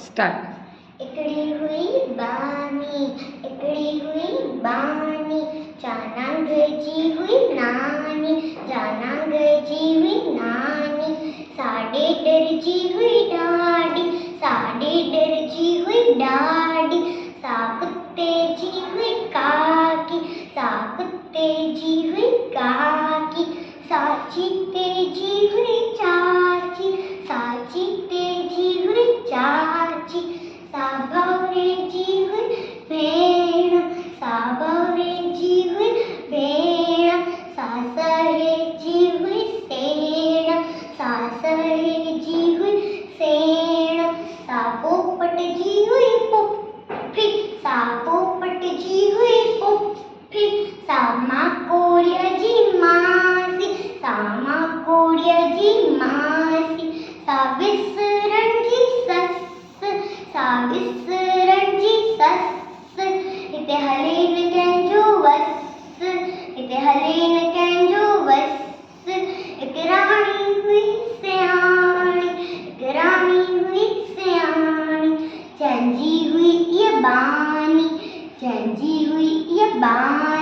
Start. इकड़ी हुई बानी, जाना गजी हुई नानी, जाना गजी हुई नानी, साड़ी दर्जी हुई डाडी, साड़ी दर्जी हुई डाडी, साकुत्ते जी हुई काकी, साकुत्ते जी हुई काकी, साची तेजी हुई चाची, साची तेजी हुई चाची, साभवरे जी हुई भेण, साभवरे जी हुई भेण, सासरे जी हुई सेण, सासरे जी हुई सेण, सापोपट जी हुई पुप्पी, सापोपट जी हुई पुप्पी, सामा कोड़िया जी मासी, सामा कोड़िया जी मासी, साविसरण जी सस, साविसरण जी सस, इते हलीन कैंजो वस, इते हलीन कैंजो वस, एक रानी हुई सयानी, एक रानी हुई सयानी, चंजी हुई ये बानी, चंजी हुई ये बानी।